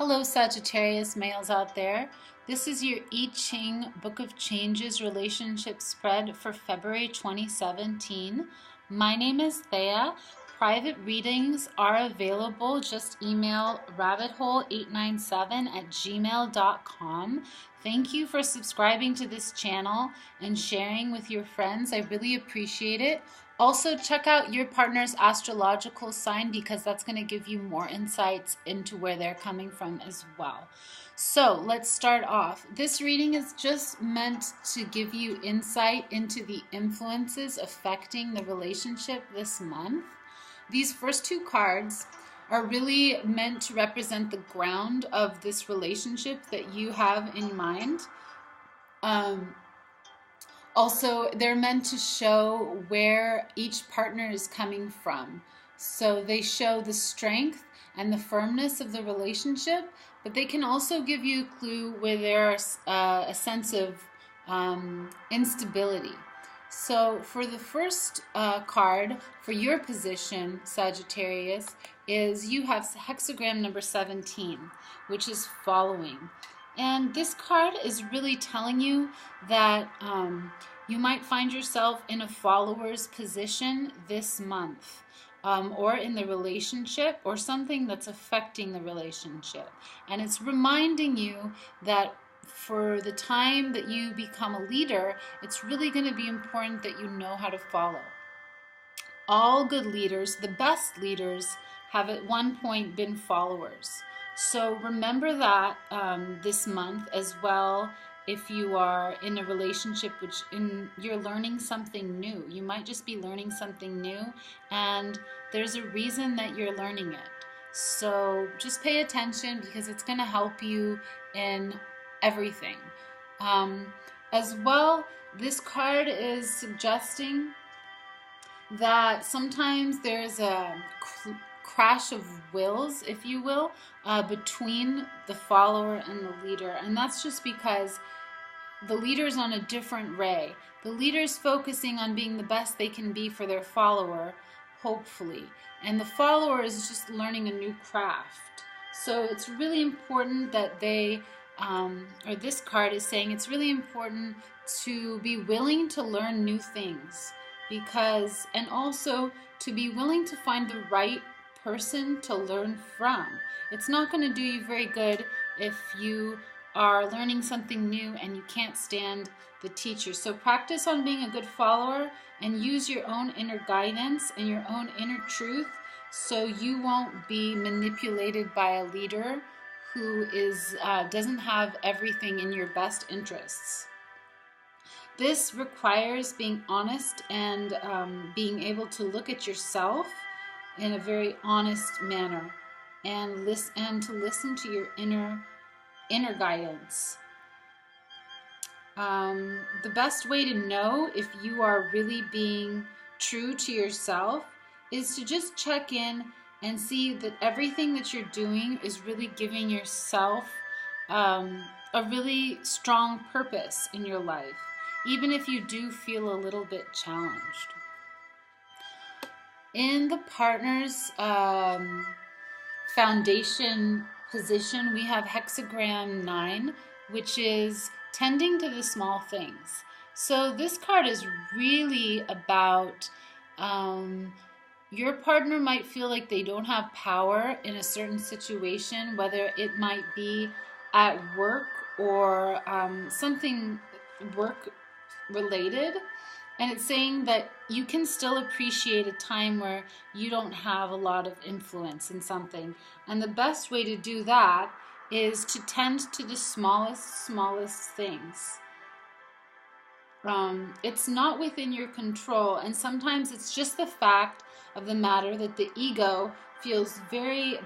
Hello Sagittarius males out there. This is your Ching Book of Changes relationship spread for February 2017. My name is Thea. Private readings are available. Just email rabbithole897@gmail.com. Thank you for subscribing to this channel and sharing with your friends. I really appreciate it. Also, check out your partner's astrological sign because that's going to give you more insights into where they're coming from as well. So let's start off. This reading is just meant to give you insight into the influences affecting the relationship this month. These first two cards are really meant to represent the ground of this relationship that you have in mind. Also, they're meant to show where each partner is coming from. So they show the strength and the firmness of the relationship, but they can also give you a clue where there's a sense of instability. So for the first card for your position, Sagittarius, is you have hexagram number 17, which is following. And this card is really telling you that you might find yourself in a follower's position this month, or in the relationship, or something that's affecting the relationship. And it's reminding you that for the time that you become a leader, it's really going to be important that you know how to follow. All good leaders, the best leaders, have at one point been followers. So remember that this month as well. If you are in a relationship you're learning something new, you might just be learning something new, and there's a reason that you're learning it. So just pay attention because it's going to help you in everything. As well, this card is suggesting that sometimes there's a crash of wills, if you will, between the follower and the leader. And that's just because the leader's on a different ray. The leader's focusing on being the best they can be for their follower, hopefully. And the follower is just learning a new craft. So it's really important that they, or this card is saying it's really important to be willing to learn new things. Because, and also to be willing to find the right person to learn from. It's not going to do you very good if you are learning something new and you can't stand the teacher. So practice on being a good follower and use your own inner guidance and your own inner truth so you won't be manipulated by a leader who doesn't have everything in your best interests. This requires being honest and being able to look at yourself in a very honest manner and to listen to your inner guidance. The best way to know if you are really being true to yourself is to just check in and see that everything that you're doing is really giving yourself a really strong purpose in your life, even if you do feel a little bit challenged. In the partner's foundation position, we have hexagram 9, which is tending to the small things. So this card is really about your partner might feel like they don't have power in a certain situation, whether it might be at work or something work related. And it's saying that you can still appreciate a time where you don't have a lot of influence in something. And the best way to do that is to tend to the smallest things. It's not within your control, and sometimes it's just the fact of the matter that the ego feels very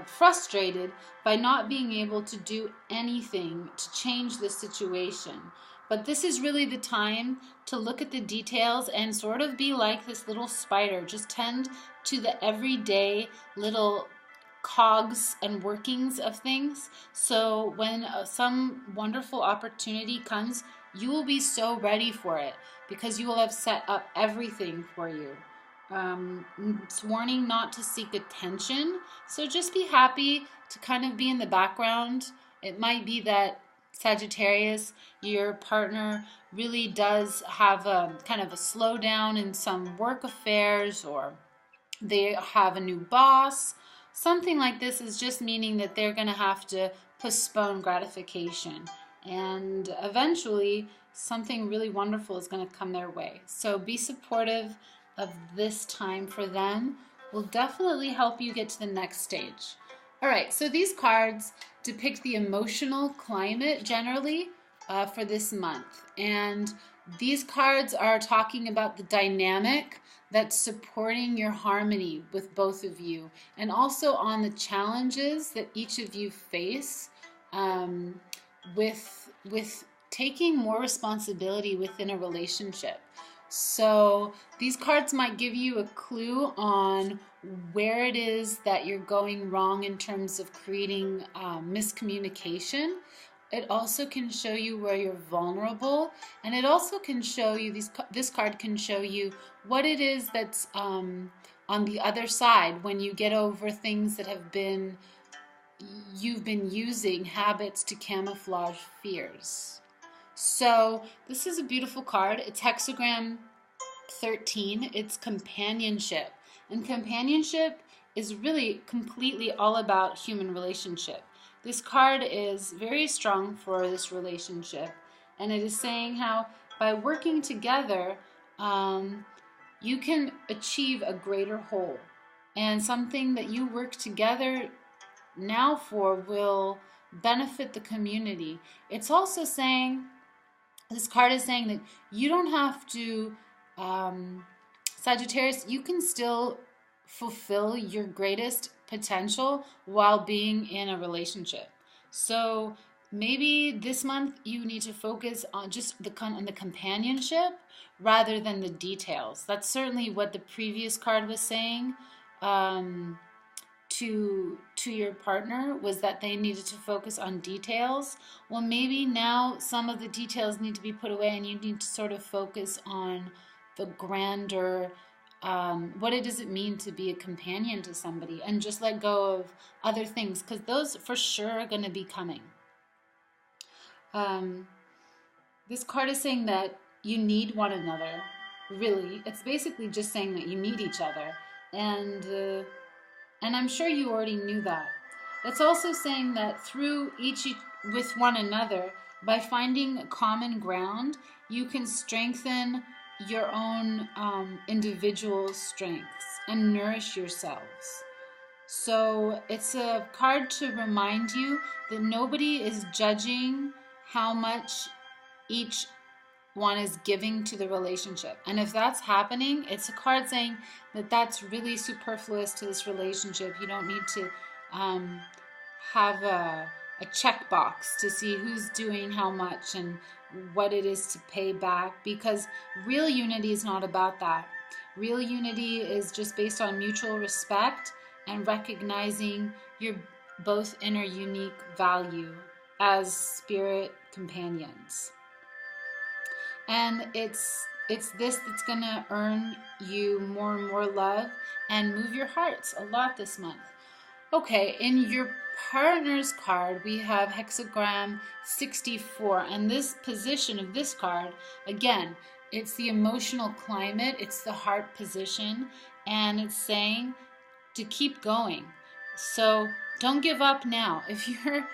frustrated by not being able to do anything to change the situation. But this is really the time to look at the details and sort of be like this little spider. Just tend to the everyday little cogs and workings of things. So when some wonderful opportunity comes, you will be so ready for it because you will have set up everything for you. It's warning not to seek attention. So just be happy to kind of be in the background. It might be that Sagittarius, your partner, really does have a kind of a slowdown in some work affairs, or they have a new boss. Something like this is just meaning that they're going to have to postpone gratification. And eventually, something really wonderful is going to come their way. So be supportive of this time for them. Will definitely help you get to the next stage. All right, so these cards depict the emotional climate generally for this month. And these cards are talking about the dynamic that's supporting your harmony with both of you, and also on the challenges that each of you face with taking more responsibility within a relationship. So these cards might give you a clue on where it is that you're going wrong in terms of creating miscommunication. It also can show you where you're vulnerable, and it also can show you, this card can show you what it is that's on the other side when you get over things that you've been using habits to camouflage fears. So this is a beautiful card. It's hexagram 13. It's companionship. And companionship is really completely all about human relationship. This card is very strong for this relationship, and it is saying how by working together, you can achieve a greater whole. And something that you work together now for will benefit the community. It's also saying, this card is saying that you don't have to, Sagittarius, you can still fulfill your greatest potential while being in a relationship. So maybe this month you need to focus on just the companionship rather than the details. That's certainly what the previous card was saying to your partner, was that they needed to focus on details. Well, maybe now some of the details need to be put away, and you need to sort of focus on the grander, what does it mean to be a companion to somebody, and just let go of other things, because those for sure are going to be coming. This card is saying that you need one another. Really, it's basically just saying that you need each other, and I'm sure you already knew that. It's also saying that through with one another, by finding common ground, you can strengthen your own individual strengths and nourish yourselves. So it's a card to remind you that nobody is judging how much each one is giving to the relationship. And if that's happening, it's a card saying that that's really superfluous to this relationship. You don't need to have a checkbox to see who's doing how much and what it is to pay back, because real unity is not about that. Real unity is just based on mutual respect and recognizing your both inner unique value as spirit companions. And it's this that's going to earn you more and more love and move your hearts a lot this month. Okay, in your partner's card, we have hexagram 64, and this position of this card, again, it's the emotional climate, it's the heart position, and it's saying to keep going. So don't give up now. If you're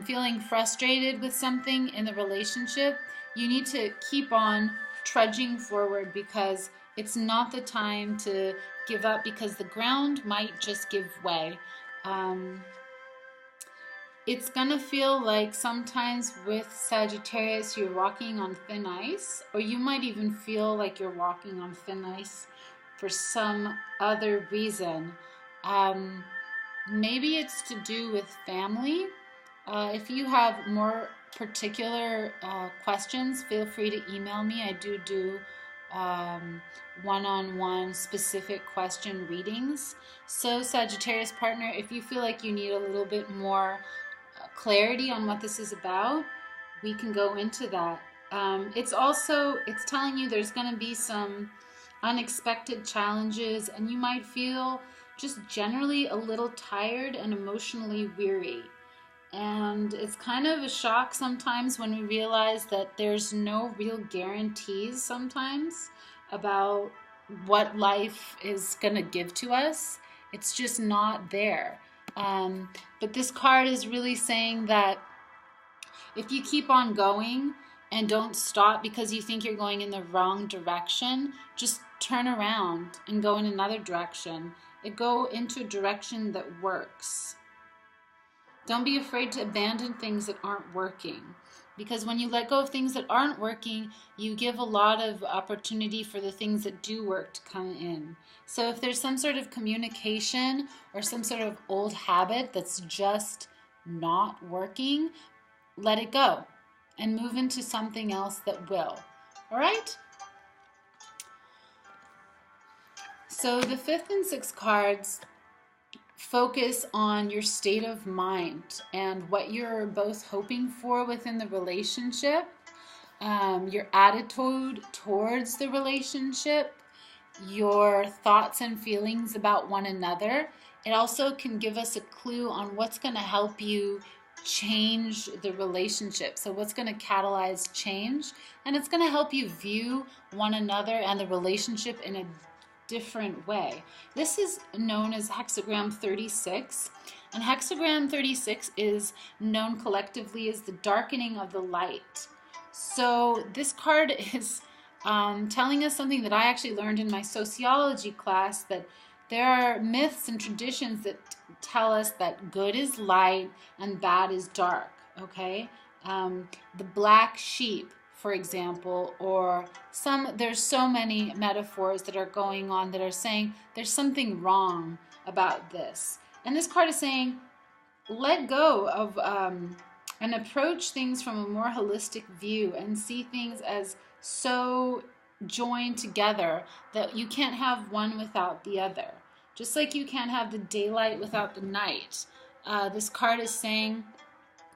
feeling frustrated with something in the relationship, you need to keep on trudging forward, because it's not the time to give up, because the ground might just give way. It's gonna feel like sometimes with Sagittarius you're walking on thin ice, or you might even feel like you're walking on thin ice for some other reason. Maybe it's to do with family. If you have more particular questions, feel free to email me. I do one-on-one specific question readings. So Sagittarius partner, if you feel like you need a little bit more clarity on what this is about, we can go into that. It's telling you there's going to be some unexpected challenges, and you might feel just generally a little tired and emotionally weary. And it's kind of a shock sometimes when we realize that there's no real guarantees sometimes about what life is going to give to us. It's just not there. But this card is really saying that if you keep on going and don't stop because you think you're going in the wrong direction, just turn around and go in another direction. And go into a direction that works. Don't be afraid to abandon things that aren't working. Because when you let go of things that aren't working, you give a lot of opportunity for the things that do work to come in. So if there's some sort of communication or some sort of old habit that's just not working, let it go and move into something else that will. All right? So the 5th and 6th cards focus on your state of mind and what you're both hoping for within the relationship, your attitude towards the relationship, your thoughts and feelings about one another. It also can give us a clue on what's going to help you change the relationship. So what's going to catalyze change, and it's going to help you view one another and the relationship in a different way. This is known as hexagram 36, and hexagram 36 is known collectively as the darkening of the light. So this card is telling us something that I actually learned in my sociology class, that there are myths and traditions that tell us that good is light and bad is dark, okay? The black sheep, for example, or there's so many metaphors that are going on that are saying there's something wrong about this. And this card is saying, let go of and approach things from a more holistic view and see things as so joined together that you can't have one without the other. Just like you can't have the daylight without the night. This card is saying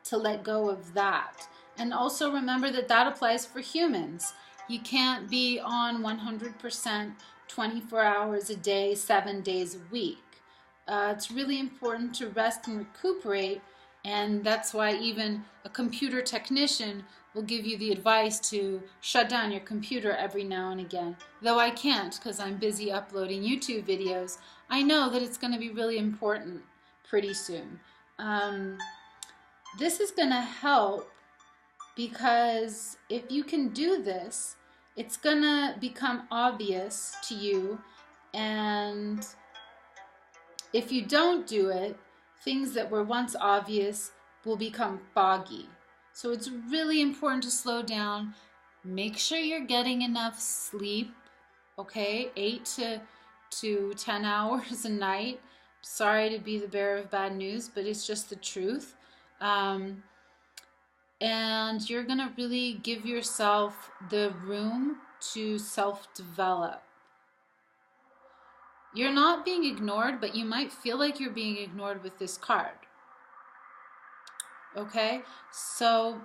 to let go of that. And also remember that that applies for humans. You can't be on 100% 24 hours a day, 7 days a week. It's really important to rest and recuperate, and that's why even a computer technician will give you the advice to shut down your computer every now and again. Though I can't because I'm busy uploading YouTube videos, I know that it's going to be really important pretty soon. This is going to help, because if you can do this, it's gonna become obvious to you, and if you don't do it, things that were once obvious will become foggy. So it's really important to slow down. Make sure you're getting enough sleep, okay? 8 to 10 hours a night. Sorry to be the bearer of bad news, but it's just the truth. And you're going to really give yourself the room to self-develop. You're not being ignored, but you might feel like you're being ignored with this card. Okay? So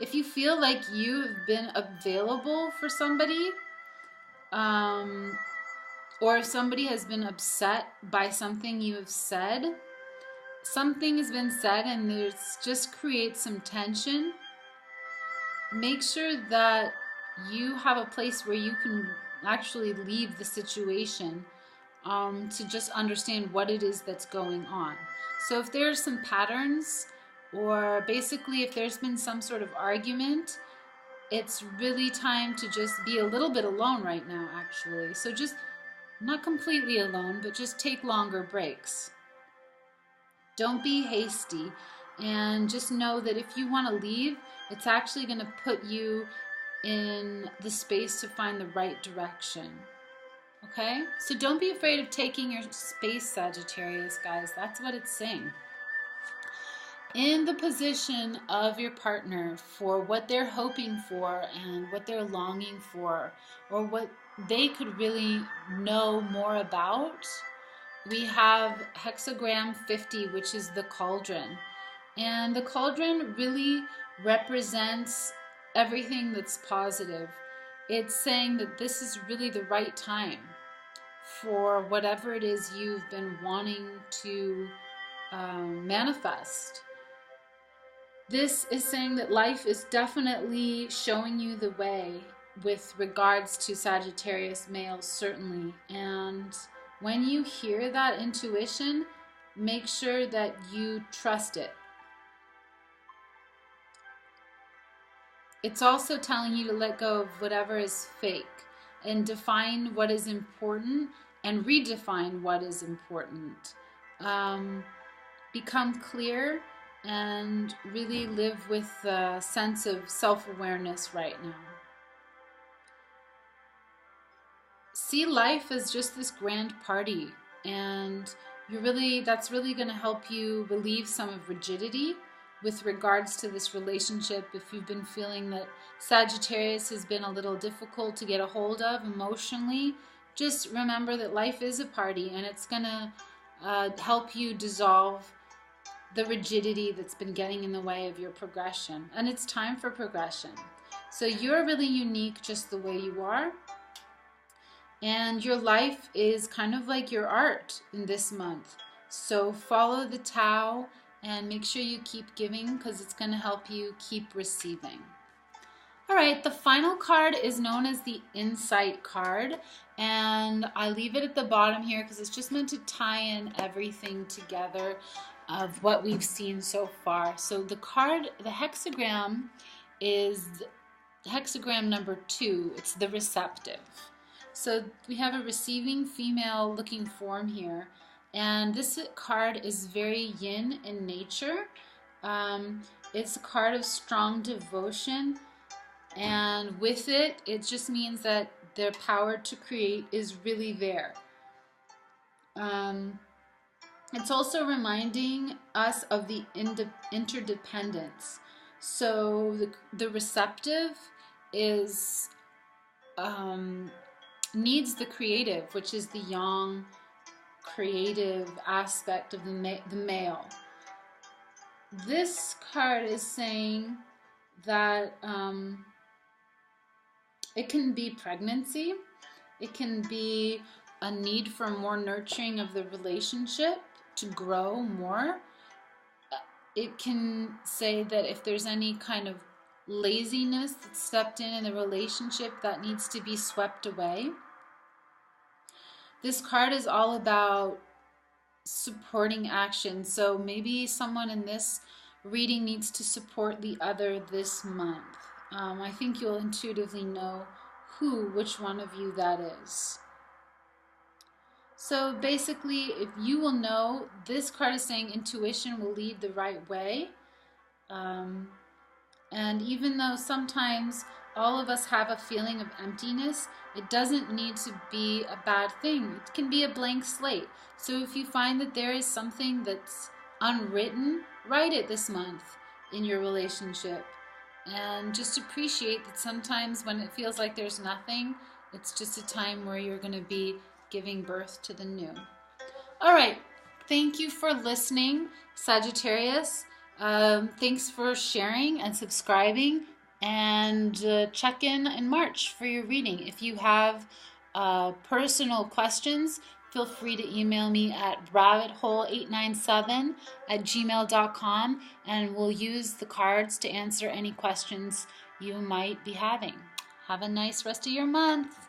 if you feel like you've been available for somebody, or if somebody has been upset by something you have said, something has been said and there's just creates some tension, make sure that you have a place where you can actually leave the situation to just understand what it is that's going on. So if there's some patterns, or basically if there's been some sort of argument, it's really time to just be a little bit alone right now, actually. So just not completely alone, but just take longer breaks. Don't be hasty, and just know that if you want to leave, it's actually going to put you in the space to find the right direction. Okay? So don't be afraid of taking your space, Sagittarius, guys. That's what it's saying. In the position of your partner for what they're hoping for and what they're longing for, or what they could really know more about, we have hexagram 50, which is the cauldron. And the cauldron really represents everything that's positive. it's saying that this is really the right time for whatever it is you've been wanting to manifest. This is saying that life is definitely showing you the way with regards to Sagittarius males, certainly. And when you hear that intuition, make sure that you trust it. It's also telling you to let go of whatever is fake and define what is important and redefine what is important. Become clear and really live with a sense of self-awareness right now. See life as just this grand party, and that's really going to help you relieve some of rigidity with regards to this relationship. If you've been feeling that Sagittarius has been a little difficult to get a hold of emotionally, just remember that life is a party, and it's going to help you dissolve the rigidity that's been getting in the way of your progression. And it's time for progression. So you're really unique just the way you are. And your life is kind of like your art in this month. So follow the Tao and make sure you keep giving, because it's going to help you keep receiving. All right, the final card is known as the Insight card, and I leave it at the bottom here because it's just meant to tie in everything together of what we've seen so far. So the card, the hexagram, is hexagram number 2. It's the receptive. So we have a receiving female looking form here, and this card is very yin in nature. It's a card of strong devotion, and with it, it just means that their power to create is really there. It's also reminding us of the interdependence. So the receptive is needs the creative, which is the yang creative aspect of the male. This card is saying that it can be pregnancy, it can be a need for more nurturing of the relationship to grow more. It can say that if there's any kind of laziness that stepped in the relationship, that needs to be swept away. This card is all about supporting action. So maybe someone in this reading needs to support the other this month. I think you'll intuitively know which one of you that is. So basically, if you will know, this card is saying intuition will lead the right way. And even though sometimes all of us have a feeling of emptiness, it doesn't need to be a bad thing. It can be a blank slate. So if you find that there is something that's unwritten, write it this month in your relationship. And just appreciate that sometimes when it feels like there's nothing, it's just a time where you're going to be giving birth to the new. All right. Thank you for listening, Sagittarius. Thanks for sharing and subscribing, and check in March for your reading. If you have personal questions, feel free to email me at rabbithole897@gmail.com, and we'll use the cards to answer any questions you might be having. Have a nice rest of your month.